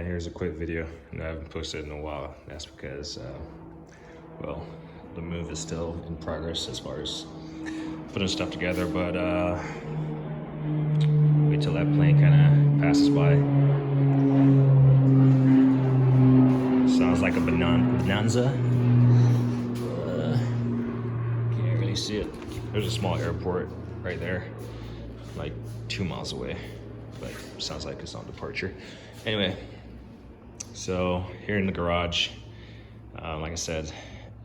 here's a quick video. I haven't posted in a while. That's because, well, the move is still in progress as far as putting stuff together, but wait till that plane kind of passes by. Sounds like a bonanza. Can't really see it. There's a small airport right there, like 2 miles away, but sounds like it's on departure. Anyway, so here in the garage, like I said,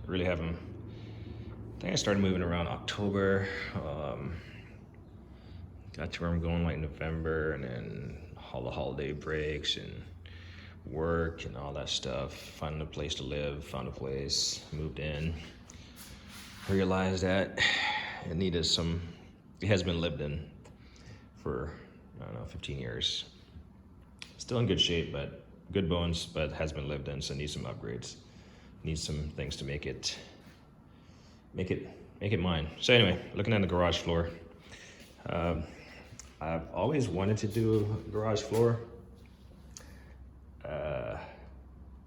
really haven't. I think I started moving around October. Got to where I'm going like November, and then all the holiday breaks and work and all that stuff. Finding a place to live, found a place, moved in. Realized that it needed some. It has been lived in for, I don't know, 15 years. Still in good shape, but good bones, but has been lived in, so needs some upgrades. Needs some things to make it mine. So anyway, looking at the garage floor. I've always wanted to do a garage floor.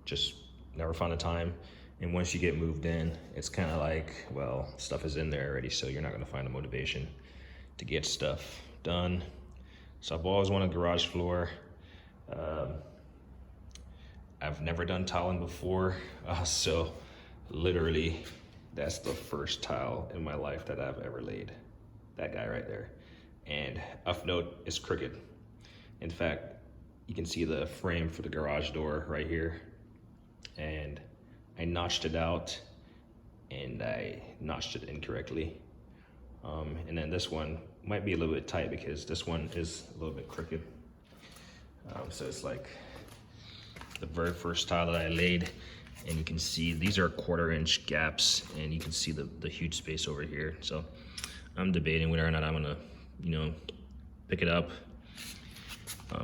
Just never found the time. And once you get moved in, it's kind of like, well, stuff is in there already, so you're not gonna find the motivation to get stuff done. So I've always wanted a garage floor. I've never done tiling before, so literally that's the first tile in my life that I've ever laid. That guy right there. And up note, it's crooked. In fact, you can see the frame for the garage door right here. And I notched it out, and I notched it incorrectly. And then this one might be a little bit tight because this one is a little bit crooked. So it's like the very first tile that I laid, and you can see these are 1/4-inch gaps, and you can see the huge space over here. So I'm debating whether or not I'm gonna, pick it up,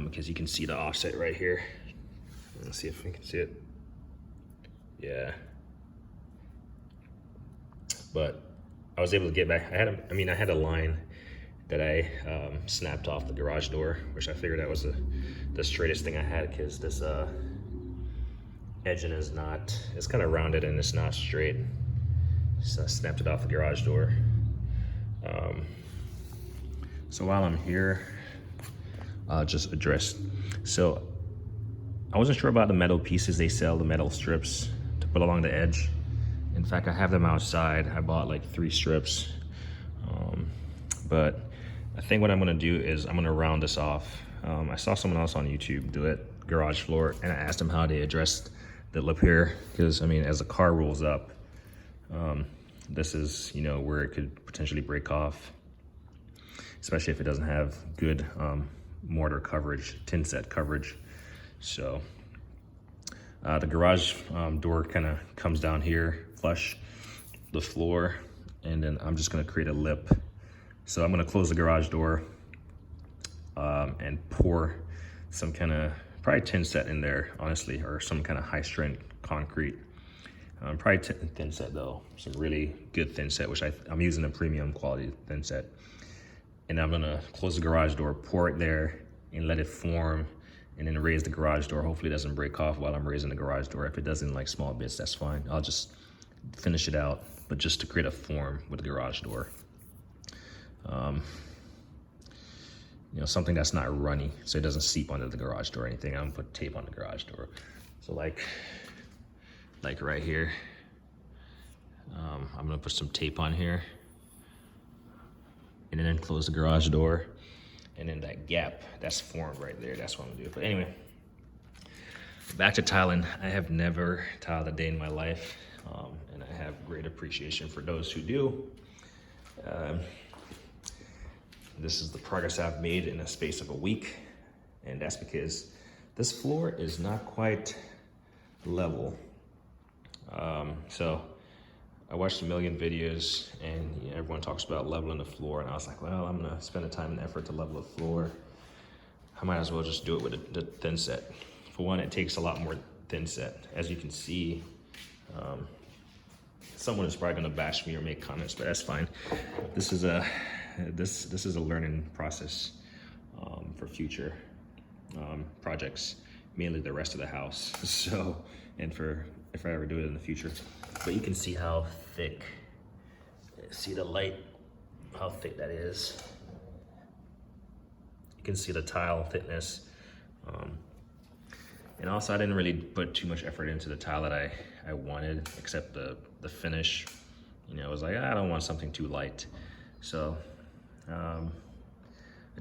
because you can see the offset right here. Let's see if we can see it. Yeah. But I was able to get back. I had a line that I snapped off the garage door, which I figured that was the straightest thing I had, because this edging is not, it's kind of rounded and it's not straight. So I snapped it off the garage door. So while I'm here, I'll just address. So I wasn't sure about the metal pieces. They sell the metal strips to put along the edge. In fact, I have them outside. I bought like 3 strips. But I think what I'm gonna do is I'm gonna round this off. I saw someone else on YouTube do it, garage floor, and I asked them how they addressed the lip here, because as the car rolls up, this is, where it could potentially break off, especially if it doesn't have good mortar coverage, tin set coverage. So the garage door kind of comes down here, flush the floor, and then I'm just gonna create a lip. So I'm gonna close the garage door and pour some kind of, probably tin set in there, honestly, or some kind of high strength concrete. Probably thin set though, some really good thin set, which I'm using a premium quality thin set. And I'm gonna close the garage door, pour it there, and let it form, and then raise the garage door. Hopefully it doesn't break off while I'm raising the garage door. If it does in like small bits, that's fine. I'll just finish it out, but just to create a form with the garage door. Something that's not runny, so it doesn't seep under the garage door or anything. I'm gonna put tape on the garage door. So like right here, I'm gonna put some tape on here, and then close the garage door. And then that gap that's formed right there, that's what I'm gonna do. But anyway, back to tiling. I have never tiled a day in my life, and I have great appreciation for those who do. This is the progress I've made in a space of a week, and that's because this floor is not quite level. So I watched a million videos, and everyone talks about leveling the floor, and I was like, well, I'm gonna spend the time and effort to level the floor. I might as well just do it with the thin set. For one, it takes a lot more thin set. As you can see, someone is probably gonna bash me or make comments, but that's fine. This is a learning process for future projects. mainly the rest of the house. So, and for if I ever do it in the future. But you can see how thick, see the light, how thick that is. You can see the tile thickness. And also I didn't really put too much effort into the tile that I wanted, except the finish. You know, I was like, I don't want something too light. So I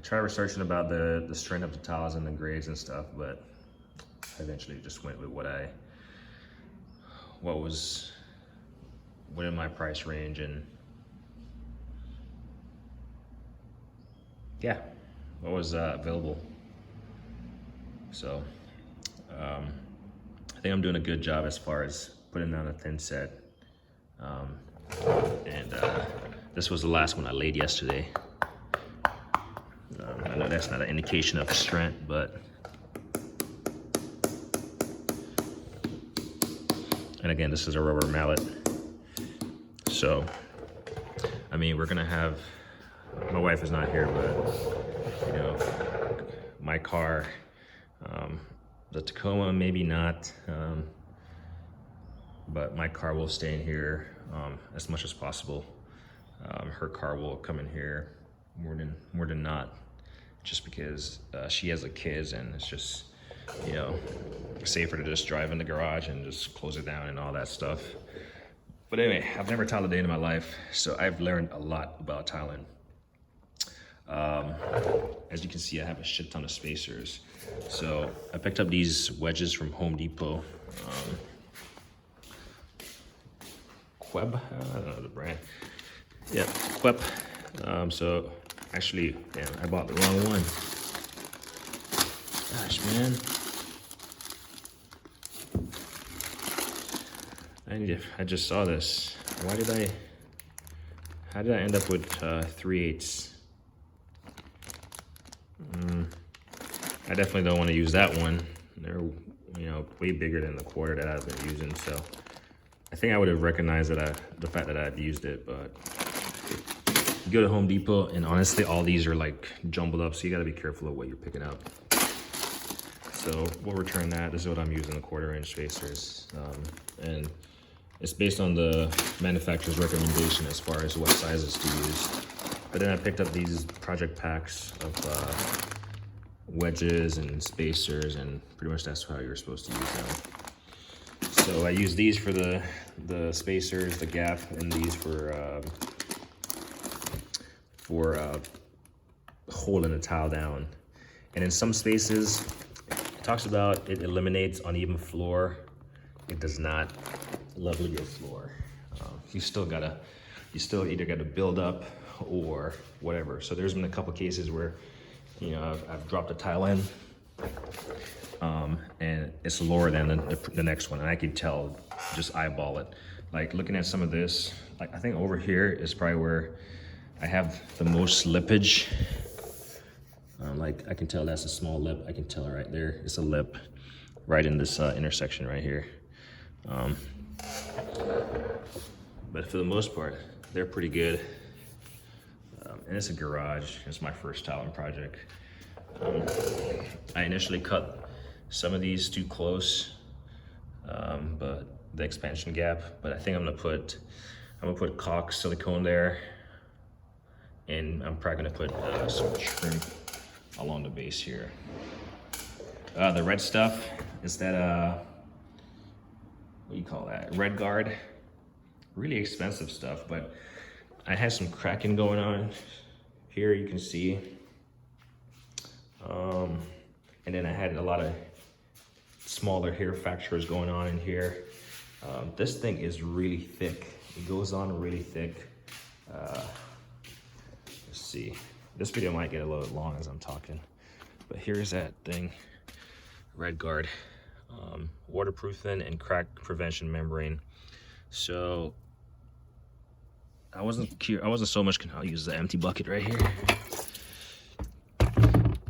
tried researching about the strength of the tiles and the grades and stuff, but I eventually just went with what was within my price range, and yeah, what was available. So I think I'm doing a good job as far as putting down a thin set. And this was the last one I laid yesterday. I know that's not an indication of strength, but and again, this is a rubber mallet. So, I mean, we're gonna have, my wife is not here, but you know, my car, the Tacoma, maybe not, but my car will stay in here as much as possible. Her car will come in here more than not, just because she has kids, and it's just, you know, safer to just drive in the garage and just close it down and all that stuff. But anyway, I've never tiled a day in my life, so I've learned a lot about tiling. As you can see, I have a shit ton of spacers. So I picked up these wedges from Home Depot. Queb, I don't know the brand. Yeah, Queb. So actually, damn, I bought the wrong one. Gosh, man. I just saw this. How did I end up with 3/8? I definitely don't want to use that one. They're, you know, way bigger than the 1/4 that I've been using. So I think I would have recognized the fact that I've used it, but you go to Home Depot, and honestly, all these are like jumbled up, so you got to be careful of what you're picking up. So we'll return that. This is what I'm using, the 1/4" spacers, and it's based on the manufacturer's recommendation as far as what sizes to use. But then I picked up these project packs of wedges and spacers, and pretty much that's how you're supposed to use them. So I use these for the spacers, the gap, and these for holding the tile down. And in some spaces, it talks about it eliminates uneven floor. It does not level your floor. You still either gotta build up or whatever. So there's been a couple cases where, you know, I've dropped a tile in, and it's lower than the next one, and I can tell, just eyeball it. Like looking at some of this, like I think over here is probably where I have the most slippage. Like I can tell that's a small lip. I can tell right there, it's a lip right in this intersection right here. But for the most part, they're pretty good. And it's a garage. It's my first tiling project. I initially cut some of these too close, but the expansion gap. But I think I'm gonna put caulk silicone there, and I'm probably gonna put some trim along the base here. The red stuff is that what do you call that? Red guard. Really expensive stuff, but I had some cracking going on here, you can see. And then I had a lot of smaller hair fractures going on in here. This thing is really thick. It goes on really thick. Let's see. This video might get a little long as I'm talking, but here's that thing. Red guard, waterproofing and crack prevention membrane. So I wasn't so much, I'll use the empty bucket right here.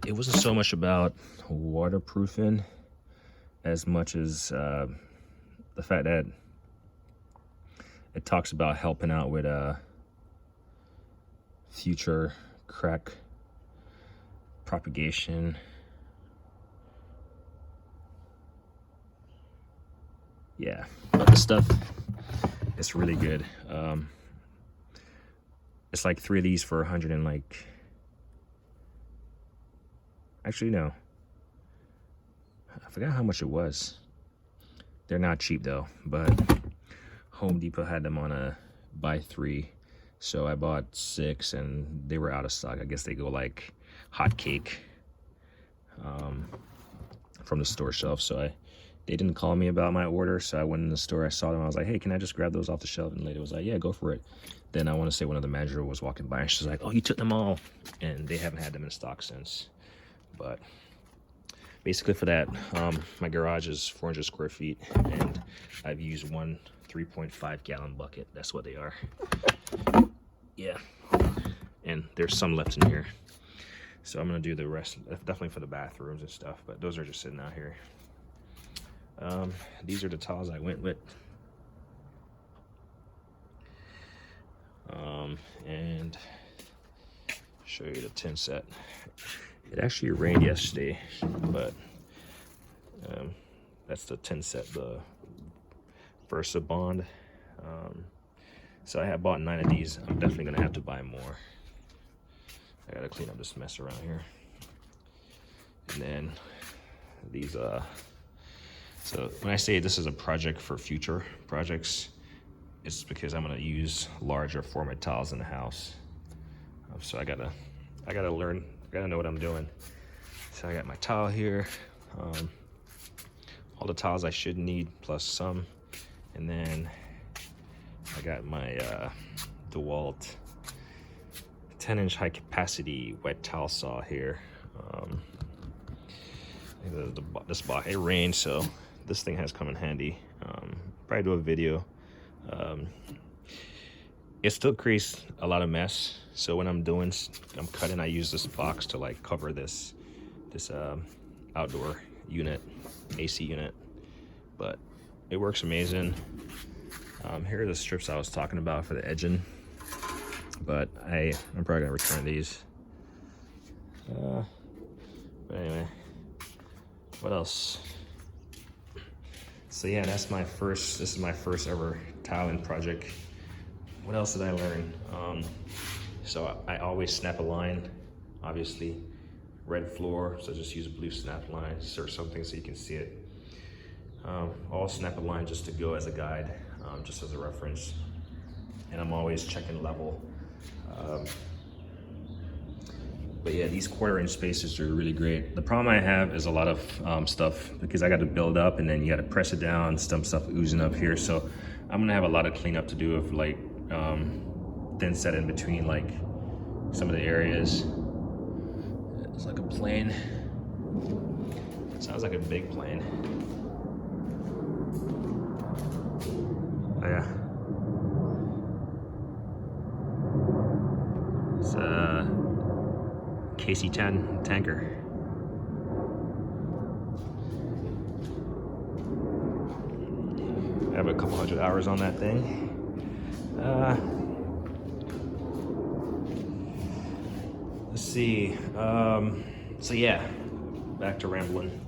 It wasn't so much about waterproofing as much as the fact that it talks about helping out with future crack propagation. yeah, but the stuff, it's really good. It's like 3 of these for 100 and like, actually no, I forgot how much it was. They're not cheap though, but Home Depot had them on a buy 3. So I bought 6 and they were out of stock. I guess they go like hot cake from the store shelf. So they didn't call me about my order. So I went in the store, I saw them. I was like, hey, can I just grab those off the shelf? And the lady was like, yeah, go for it. Then I want to say one of the manager was walking by and she's like, oh, you took them all. And they haven't had them in stock since. But basically for that, my garage is 400 square feet and I've used one 3.5 gallon bucket. That's what they are. Yeah. And there's some left in here. So I'm gonna do the rest, definitely for the bathrooms and stuff, but those are just sitting out here. These are the towels I went with. And show you the tin set. It actually rained yesterday, but that's the tin set, the Versa Bond. So I have bought 9 of these. I'm definitely gonna have to buy more. I gotta clean up this mess around here. And then these, so when I say this is a project for future projects, it's because I'm gonna use larger format tiles in the house. So I gotta learn, I gotta know what I'm doing. So I got my tile here, all the tiles I should need plus some, and then I got my DeWalt 10-inch high capacity wet towel saw here. This box, it rained, so this thing has come in handy. Probably do a video. It still creates a lot of mess, so when I'm cutting, I use this box to like cover this outdoor unit, AC unit, but it works amazing. Here are the strips I was talking about for the edging, but I'm probably gonna return these. But anyway, what else? So yeah, this is my first ever tiling project. What else did I learn? So I always snap a line, obviously. Red floor, so just use blue snap lines or something so you can see it. I'll snap a line just to go as a guide, just as a reference. And I'm always checking level. But yeah, these 1/4-inch spacers are really great. The problem I have is a lot of stuff, because I got to build up and then you got to press it down, some stuff oozing up here. So I'm gonna have a lot of cleanup to do of like thin set in between like some of the areas. It's like a plane. It sounds like a big plane. Oh yeah. It's a KC-10 tanker. I have a couple hundred hours on that thing. Let's see. So yeah, back to rambling.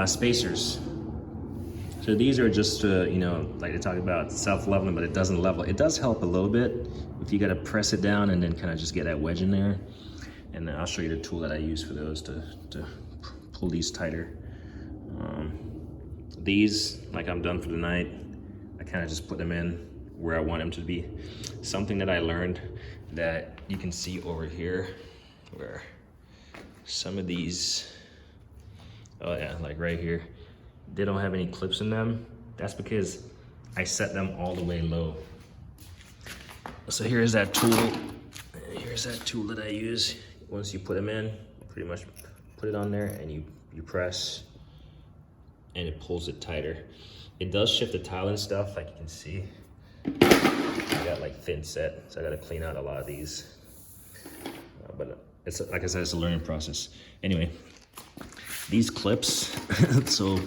Spacers. So these are just, you know, like they talk about self-leveling, but it doesn't level. It does help a little bit if you got to press it down and then kind of just get that wedge in there. And then I'll show you the tool that I use for those to pull these tighter. These, like I'm done for the night, I kind of just put them in where I want them to be. Something that I learned that you can see over here, where some of these, oh yeah, like right here, they don't have any clips in them. That's because I set them all the way low. So here's that tool. Here's that tool that I use. Once you put them in, pretty much put it on there and you press and it pulls it tighter. It does shift the tile and stuff, like you can see. I got like thin set, so I gotta clean out a lot of these. But it's, like I said, it's a learning process. Anyway, these clips, so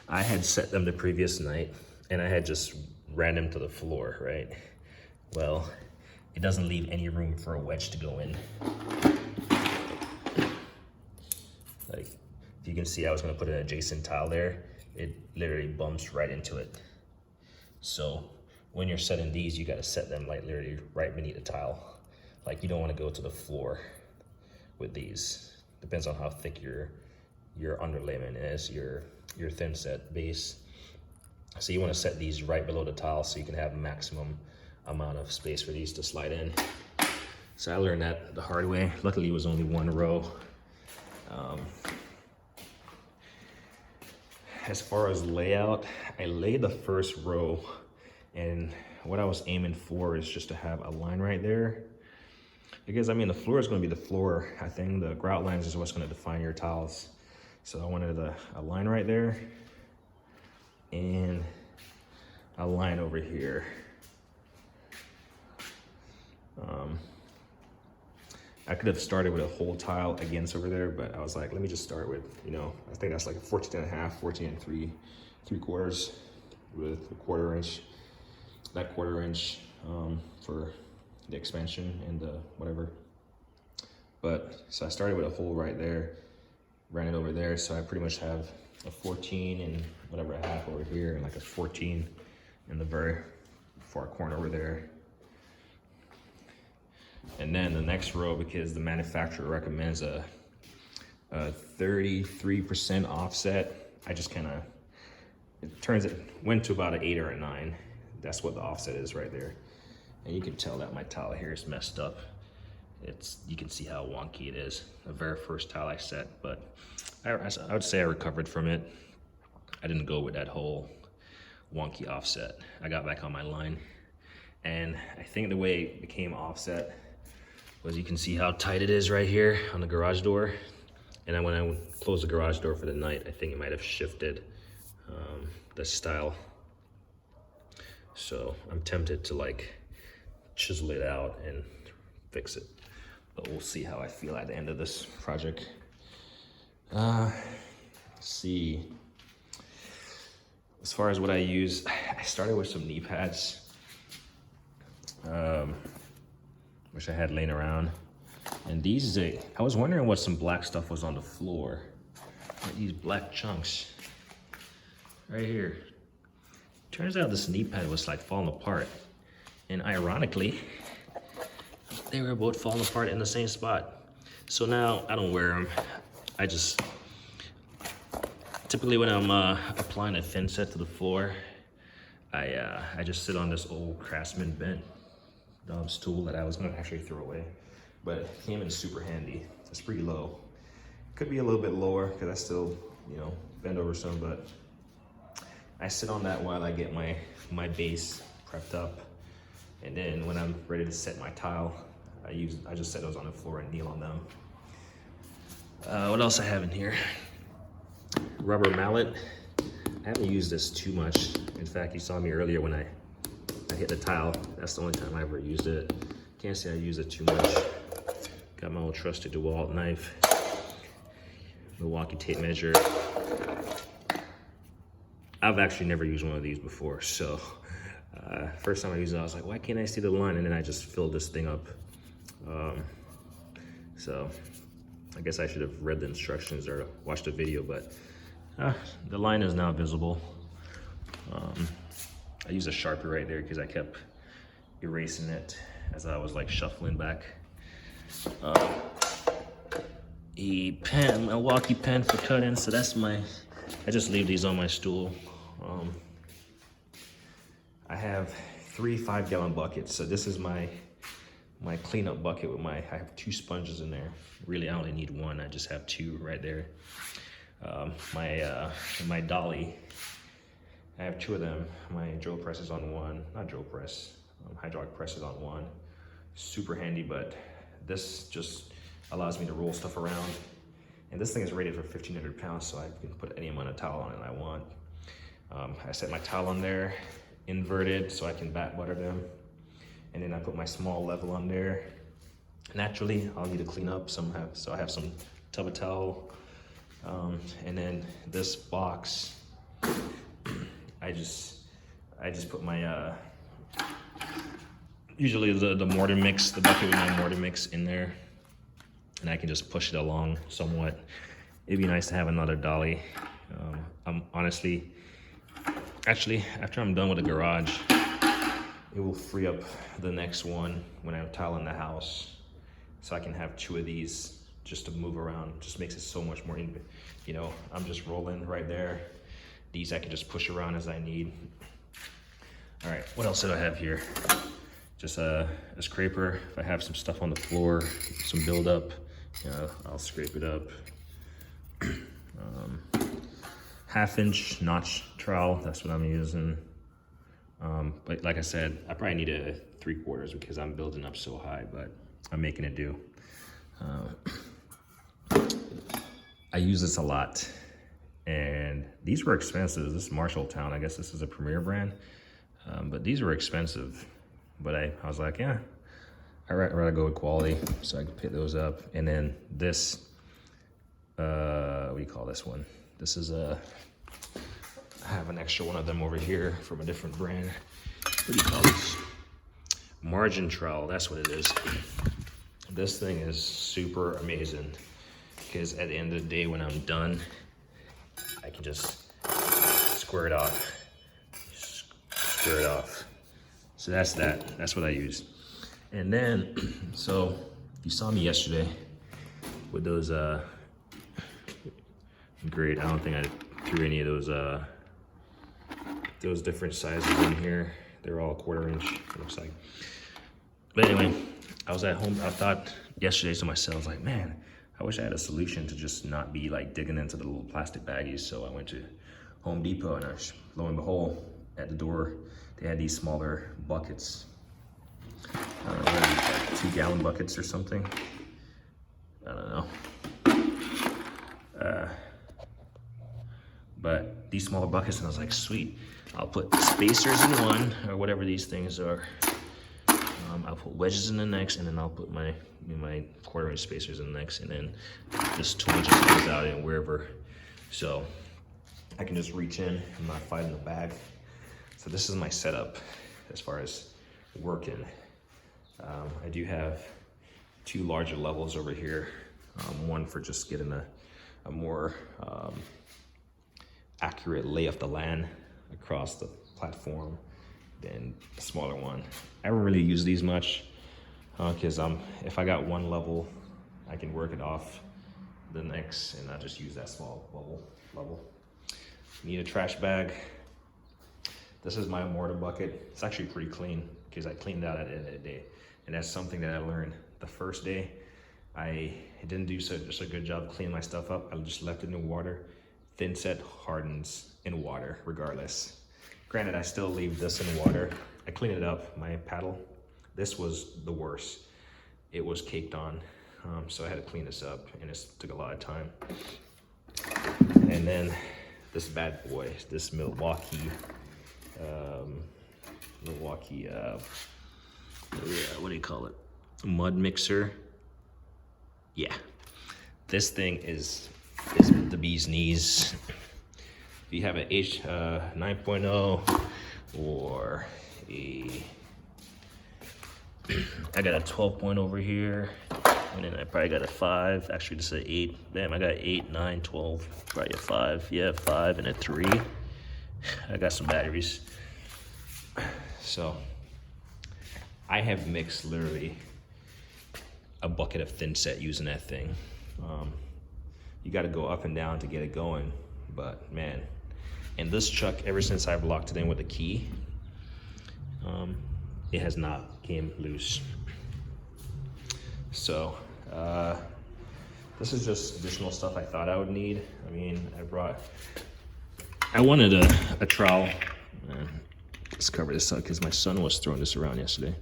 I had set them the previous night and I had just ran them to the floor, right? Well, it doesn't leave any room for a wedge to go in. Like, if you can see, I was gonna put an adjacent tile there it literally bumps right into it. So when you're setting these, you gotta set them like literally right beneath the tile. Like you don't wanna go to the floor with these. Depends on how thick your underlayment is, your thin set base. So you wanna set these right below the tile so you can have maximum amount of space for these to slide in. So I learned that the hard way. Luckily it was only one row. As far as layout, I laid the first row, and what I was aiming for is just to have a line right there. Because I mean, the floor is gonna be the floor. I think the grout lines is what's gonna define your tiles. So I wanted a line right there and a line over here. I could have started with a whole tile against over there, but I was like, let me just start with, you know, I think that's like 14.5, 14 and 3/4 with a 1/4 inch, that 1/4 inch for the expansion and the whatever. But so I started with a hole right there, ran it over there. So I pretty much have a 14 and whatever I have over here, and like a 14 in the very far corner over there. And then the next row, because the manufacturer recommends a 33% offset, I just kind of, it went to about an 8 or a 9. That's what the offset is right there. And you can tell that my tile here is messed up. You can see how wonky it is. The very first tile I set, but I would say I recovered from it. I didn't go with that whole wonky offset. I got back on my line. And I think the way it became offset was, you can see how tight it is right here on the garage door. And then when I closed the garage door for the night, I think it might have shifted the style. So I'm tempted to like chisel it out and fix it. But we'll see how I feel at the end of this project. Let's see. As far as what I use, I started with some knee pads, which I had laying around. And these, I was wondering what some black stuff was on the floor. Like these black chunks right here. Turns out this knee pad was like falling apart. And ironically, they were both falling apart in the same spot. So now I don't wear them. I just, typically when I'm applying a thin set to the floor, I just sit on this old Craftsman bent Dobbs tool that I was gonna actually throw away, but it came in super handy. It's pretty low. Could be a little bit lower because I still, you know, bend over some, but I sit on that while I get my base prepped up. And then when I'm ready to set my tile, I just set those on the floor and kneel on them. What else I have in here? Rubber mallet. I haven't used this too much. In fact, you saw me earlier when I hit the tile. That's the only time I ever used it. Can't say I use it too much. Got my old trusted DeWalt knife, Milwaukee tape measure. I've actually never used one of these before, so first time I used it, I was like, why can't I see the line? And then I just filled this thing up. So I guess I should have read the instructions or watched the video, but the line is now visible. I used a Sharpie right there because I kept erasing it as I was like shuffling back. A pen, Milwaukee pen for cutting. So that's I just leave these on my stool. I have 3 5-gallon buckets. So this is my cleanup bucket with I have 2 sponges in there. Really, I only need 1. I just have 2 right there. My dolly, I have 2 of them. My drill press is on 1, not drill press, hydraulic press is on 1. Super handy, but this just allows me to roll stuff around. And this thing is rated for 1,500 pounds, so I can put any amount of towel on it I want. I set my towel on there, inverted, so I can back butter them. And then I put my small level on there. Naturally, I'll need to clean up so I have some tub of towel. And then this box, I just put my usually the mortar mix, the bucket with my mortar mix in there, and I can just push it along somewhat. It'd be nice to have another dolly. I'm honestly, actually, after I'm done with the garage, it will free up the next one when I'm tiling the house. So I can have 2 of these just to move around. Just makes it so much more, you know, I'm just rolling right there. These I can just push around as I need. All right, what else did I have here? Just a scraper. If I have some stuff on the floor, some buildup, you know, I'll scrape it up. 1/2-inch notch trowel, that's what I'm using. But like I said, I probably need a 3/4 because I'm building up so high, but I'm making it do. I use this a lot, and these were expensive. This is Marshalltown. I guess this is a Premier brand, but these were expensive. But I was like, yeah, I'd rather go with quality, so I can pick those up. And then this, what do you call this one? This is I have an extra one of them over here from a different brand. What do you call this? Margin trowel, that's what it is. This thing is super amazing because at the end of the day, when I'm done, I can just square it off. Square it off. So that's that. That's what I use. And then, so you saw me yesterday with those great. I don't think I threw any of those different sizes in here. They're all 1/4 inch, it looks like. But anyway, I was at home. I thought yesterday to myself, I was like, man, I wish I had a solution to just not be like digging into the little plastic baggies. So I went to Home Depot, and lo and behold, at the door, they had these smaller buckets. I don't know, what are these, like 2-gallon buckets or something? I don't know. But these smaller buckets, and I was like, sweet. I'll put spacers in one, or whatever these things are. I'll put wedges in the next, and then I'll put my 1/4 inch spacers in the next, and then this tool just goes out in wherever. So I can just reach in and not fight in the bag. So this is my setup as far as working. I do have 2 larger levels over here. One for just getting a more accurate lay of the land across the platform, then a smaller one. I don't really use these much because if I got one level, I can work it off the next, and I just use that small level. Need a trash bag. This is my mortar bucket. It's actually pretty clean because I cleaned out at the end of the day, and that's something that I learned the first day. I didn't do such a good job cleaning my stuff up. I just left it in water. Thin set hardens in water regardless. Granted, I still leave this in water. I clean it up, my paddle. This was the worst. It was caked on, so I had to clean this up, and it took a lot of time. And then this bad boy, this Milwaukee, what do you call it? Mud mixer. Yeah, this thing is the bee's knees. If you have an H9.0 or I got a 12 over here, and then I probably got a 5. Actually, this is an 8. Damn, I got 8, 9, 12, probably a 5. Yeah, 5 and a 3. I got some batteries. So I have mixed literally a bucket of thin set using that thing. You got to go up and down to get it going, but man. And this chuck, ever since I've locked it in with a key, it has not came loose. So this is just additional stuff I thought I would need. I mean, I wanted a trowel. Let's cover this up because my son was throwing this around yesterday.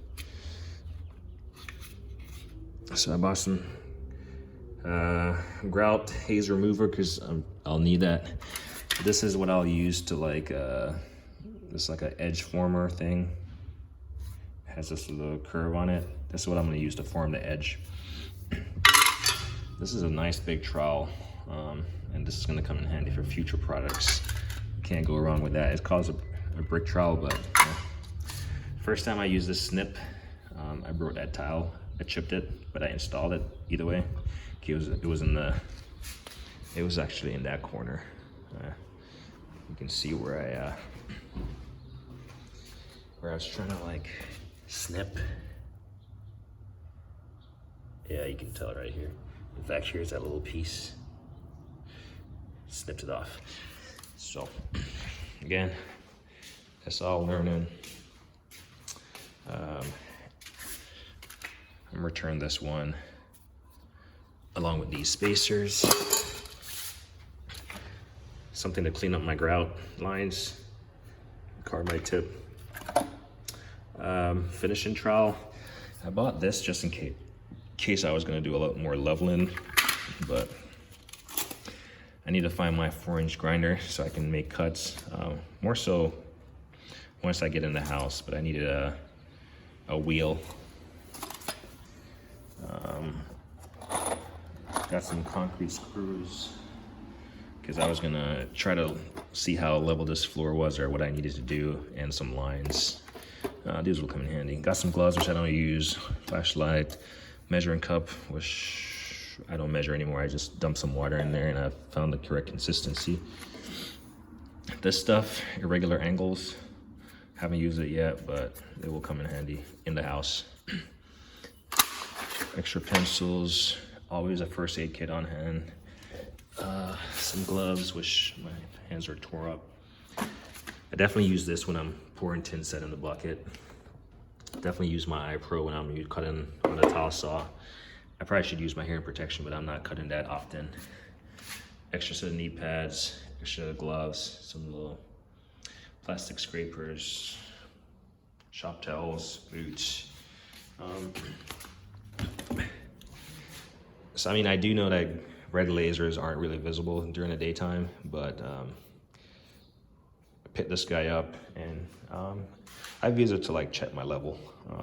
So I bought some Grout Haze remover because I'll need that. This is what I'll use to this like an edge former thing. It has this little curve on it. This is what I'm going to use to form the edge. This is a nice big trowel, and this is going to come in handy for future products. Can't go wrong with that. It's called a brick trowel, but first time I used this snip, I broke that tile. I chipped it, but I installed it either way. It was actually in that corner. You can see where I was trying to like snip. Yeah, you can tell right here. In fact, here's that little piece. Snipped it off. So, again, that's all learning. I'm gonna return this one along with these spacers. Something to clean up my grout lines. Carbide tip. Finishing trowel. I bought this just in case I was gonna do a lot more leveling, but I need to find my 4-inch grinder so I can make cuts. More so once I get in the house, but I needed a wheel. Got some concrete screws because I was gonna try to see how level this floor was or what I needed to do, and some lines. These will come in handy. Got some gloves, which I don't use. Flashlight, measuring cup, which I don't measure anymore. I just dump some water in there and I found the correct consistency. This stuff, irregular angles. Haven't used it yet, but it will come in handy in the house. Extra pencils, always a first aid kit on hand. Some gloves, which my hands are tore up. I definitely use this when I'm pouring tin set in the bucket. Definitely use my iPro when I'm cutting with a towel saw. I probably should use my hearing protection, but I'm not cutting that often. Extra set of knee pads, extra gloves, some little plastic scrapers, shop towels, boots. So I mean, I do know that red lasers aren't really visible during the daytime, but I picked this guy up, and I've used it to like check my level,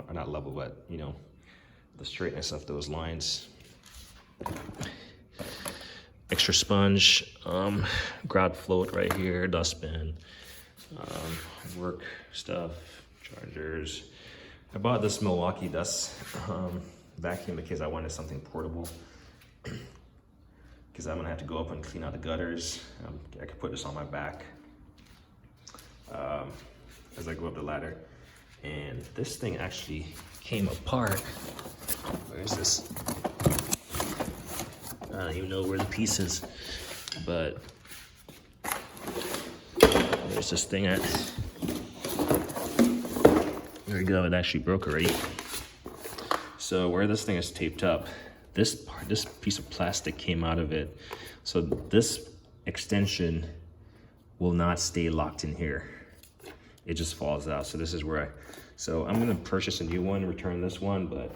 or not level, but you know, the straightness of those lines. Extra sponge, grout float right here, dustbin, work stuff, chargers. I bought this Milwaukee dust vacuum because I wanted something portable. Because I'm gonna have to go up and clean out the gutters. I could put this on my back as I go up the ladder. And this thing actually came apart. Where is this? I don't even know where the piece is, but there's this thing at. There we go, it actually broke already. So where this thing is taped up, this piece of plastic came out of it. So this extension will not stay locked in here. It just falls out. So this is where so I'm gonna purchase a new one, return this one, but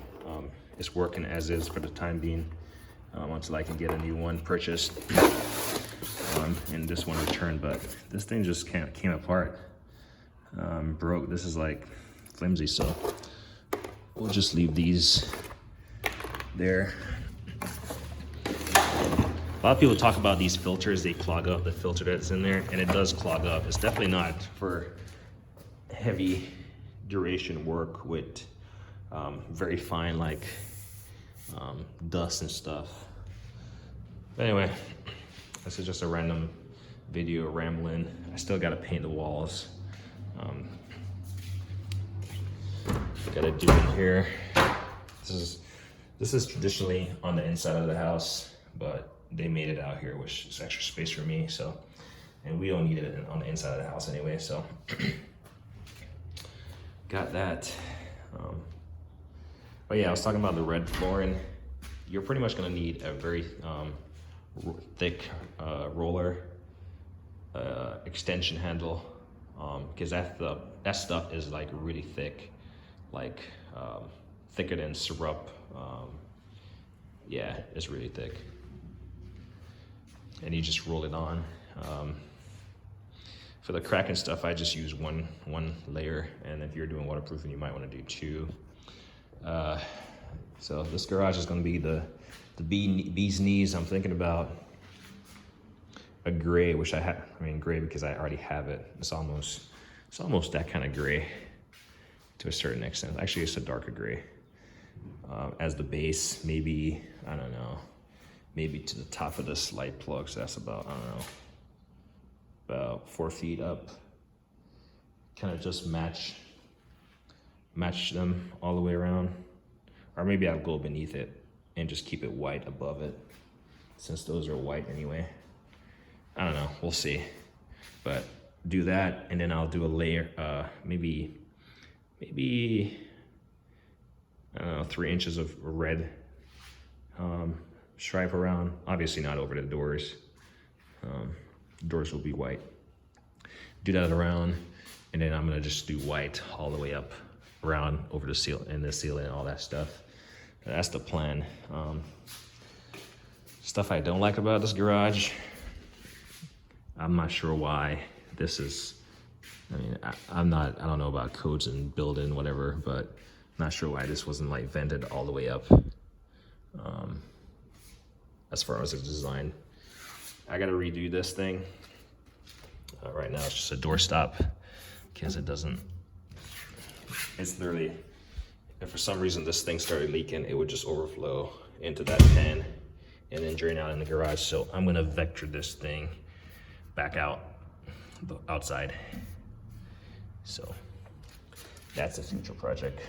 it's working as is for the time being until I can get a new one purchased and this one returned. But this thing just came apart, broke. This is like flimsy, so we'll just leave these there. A lot of people talk about these filters, they clog up the filter that's in there, and it does clog up. It's definitely not for heavy duration work with very fine like dust and stuff. But anyway, this is just a random video rambling. I still gotta paint the walls. Gotta do in here. This is traditionally on the inside of the house, but they made it out here, which is extra space for me. So, and we don't need it on the inside of the house anyway. So, got that. But yeah, I was talking about the red flooring. You're pretty much gonna need a very thick roller extension handle, because that stuff is like really thick, like thicker than syrup. Yeah, it's really thick. And you just roll it on. For the crack and stuff, I just use one layer, and if you're doing waterproofing, you might want to do 2. So this garage is going to be the bee's knees. I'm thinking about a gray, which I mean gray because I already have it. It's almost that kind of gray to a certain extent. Actually, it's a darker gray. As the base, maybe, I don't know, maybe to the top of this light plug, so that's about, I don't know, about 4 feet up. Kind of just match them all the way around. Or maybe I'll go beneath it and just keep it white above it, since those are white anyway. I don't know, we'll see. But do that, and then I'll do a layer, maybe I don't know, 3 inches of red stripe around. Obviously not over the doors. Doors will be white. Do that around, and then I'm gonna just do white all the way up around over the ceiling and the ceiling and all that stuff. That's the plan. Stuff I don't like about this garage. I'm not sure why this is. I mean, I don't know about codes and building whatever, but I'm not sure why this wasn't like vented all the way up. As far as the design, I gotta redo this thing. Right now it's just a doorstop because it doesn't. It's literally, if for some reason this thing started leaking, it would just overflow into that pan and then drain out in the garage. So I'm gonna vector this thing back outside. So that's a future project.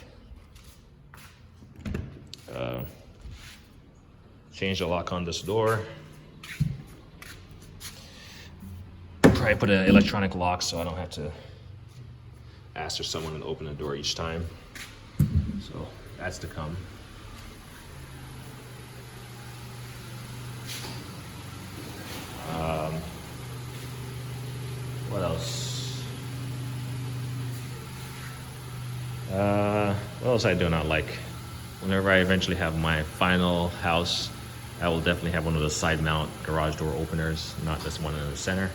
Change the lock on this door. Probably put an electronic lock so I don't have to ask for someone to open the door each time. So that's to come. What else? What else I do not like? Whenever I eventually have my final house, I will definitely have one of those side mount garage door openers, not this one in the center.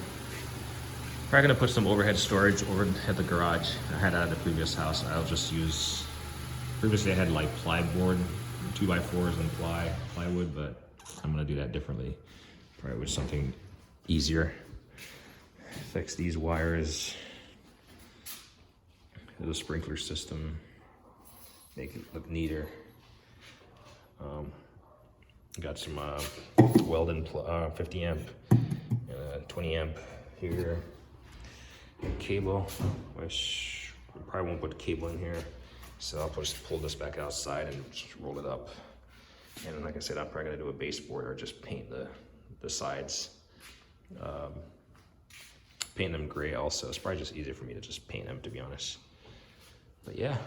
Probably gonna put some overhead storage overhead the garage. I had that at the previous house. I'll just use, previously I had like plyboard, 2x4s and plywood, but I'm gonna do that differently. Probably with something easier. Fix these wires, the sprinkler system, make it look neater. Got some Weldon 50 amp, 20 amp here. Cable, which I probably won't put the cable in here, so I'll just pull this back outside and just roll it up. And like I said, I'm probably gonna do a baseboard or just paint the sides. Paint them gray also. It's probably just easier for me to just paint them, to be honest. But yeah,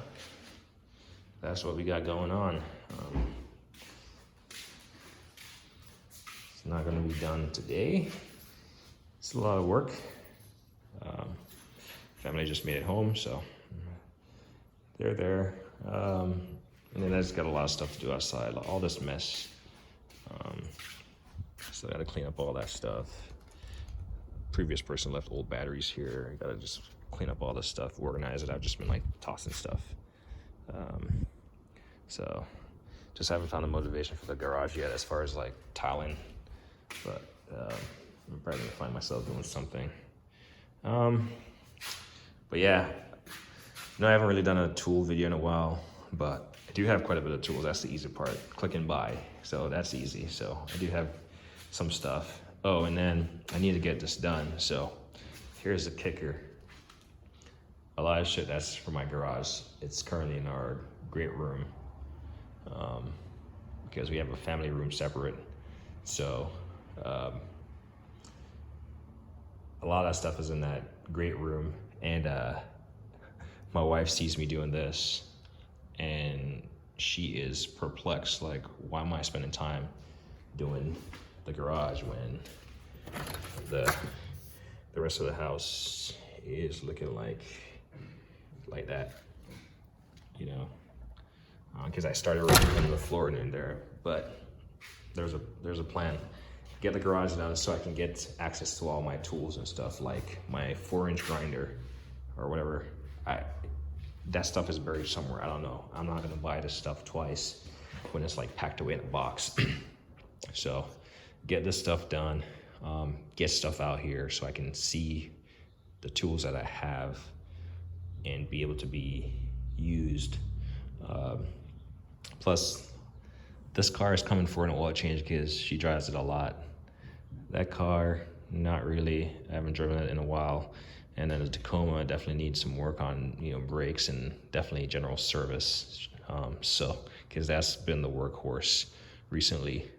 that's what we got going on. It's not gonna be done today. It's a lot of work. Family just made it home, so they're there. And then I just got a lot of stuff to do outside, all this mess. So I gotta clean up all that stuff. Previous person left old batteries here. I gotta just clean up all this stuff, organize it. I've just been like tossing stuff. So just haven't found the motivation for the garage yet as far as like tiling, but I'm probably gonna find myself doing something. But yeah, no, I haven't really done a tool video in a while, but I do have quite a bit of tools. That's the easy part, click and buy. So that's easy. So I do have some stuff. Oh, and then I need to get this done. So here's the kicker. A lot of shit that's for my garage. It's currently in our great room because we have a family room separate. So a lot of that stuff is in that great room, and my wife sees me doing this and she is perplexed, like, why am I spending time doing the garage when the rest of the house is looking like that, you know? Because I started removing the floor in there, but there's a plan. Get the garage done so I can get access to all my tools and stuff, like my 4-inch grinder or whatever. That stuff is buried somewhere. I don't know. I'm not gonna buy this stuff twice when it's like packed away in a box. So get this stuff done, get stuff out here so I can see the tools that I have and be able to be used. Plus, this car is coming for an oil change because she drives it a lot. That car not really. I haven't driven it in a while. And then the Tacoma definitely needs some work on, you know, brakes and definitely general service. So, because that's been the workhorse recently.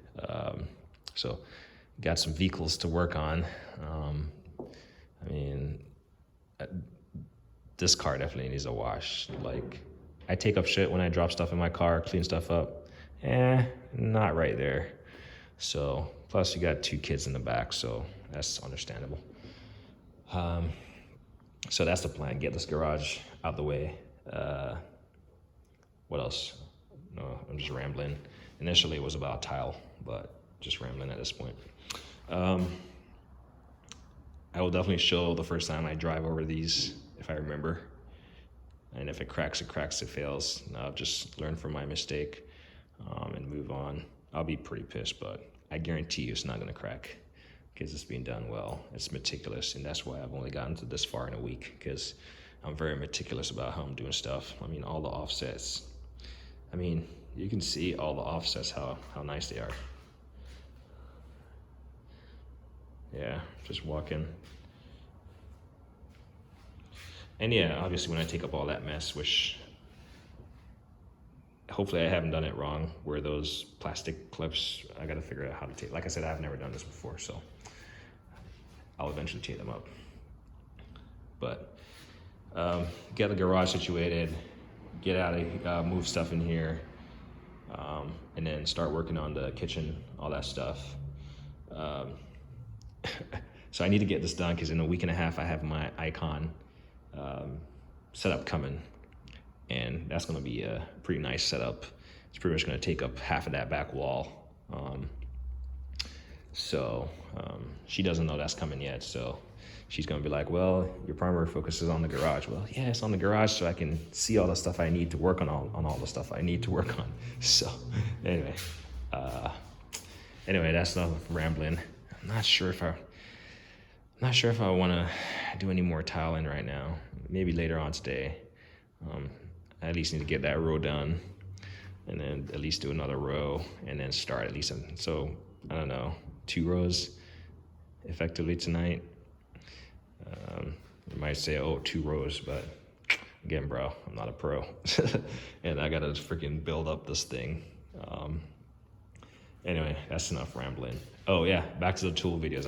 So, got some vehicles to work on. I mean, this car definitely needs a wash. Like, I take up shit when I drop stuff in my car, clean stuff up. Not right there. So, plus you got 2 kids in the back, so that's understandable. So that's the plan, get this garage out the way. What else? No, I'm just rambling. Initially it was about tile, but just rambling at this point. I will definitely show the first time I drive over these, if I remember. And if it cracks, it cracks, it fails. I'll just learn from my mistake and move on. I'll be pretty pissed, but I guarantee you it's not gonna crack because it's being done well. It's meticulous, and that's why I've only gotten to this far in a week, because I'm very meticulous about how I'm doing stuff. I mean, all the offsets. I mean, you can see all the offsets, how nice they are. Yeah, just walking. And yeah, obviously when I take up all that mess, which hopefully I haven't done it wrong, where those plastic clips, I gotta figure out how to take. Like I said, I've never done this before, so I'll eventually take them up. But get the garage situated, get out of, move stuff in here, and then start working on the kitchen, all that stuff. So I need to get this done because in a week and a half I have my icon setup coming, and that's going to be a pretty nice setup. It's pretty much going to take up half of that back wall. She doesn't know that's coming yet, so she's going to be like, well, your primary focus is on the garage. Well, yeah, it's on the garage so I can see all the stuff I need to work on, all the stuff I need to work on. So anyway, that's enough rambling. I'm not sure if I want to do any more tiling right now. Maybe later on today. I at least need to get that row done, and then at least do another row, and then start at least. So I don't know, 2 rows effectively tonight. You might say, oh, 2 rows, but again, bro, I'm not a pro, and I gotta freaking build up this thing. Anyway, that's enough rambling. Oh yeah, back to the tool videos.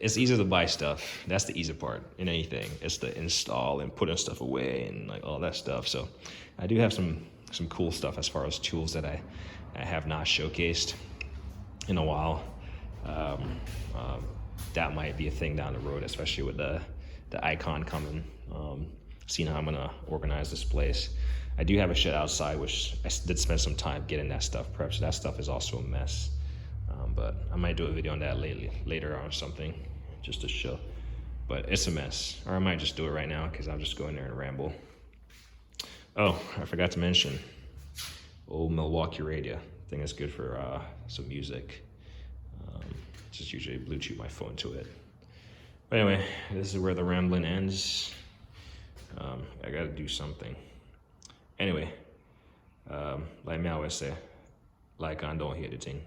It's easy to buy stuff. That's the easy part in anything. It's the install and putting stuff away and like all that stuff. So I do have some cool stuff as far as tools that I have not showcased in a while. That might be a thing down the road, especially with the icon coming. Seeing how I'm gonna organize this place. I do have a shed outside, which I did spend some time getting that stuff prepped. So that stuff is also a mess. But I might do a video on that later or something, just to show. But it's a mess. Or I might just do it right now because I'll just go in there and ramble. Oh, I forgot to mention, old Milwaukee radio. I think it's good for some music. Just usually Bluetooth my phone to it. But anyway, this is where the rambling ends. I gotta do something. Anyway, like me always say, like I don't hear the thing.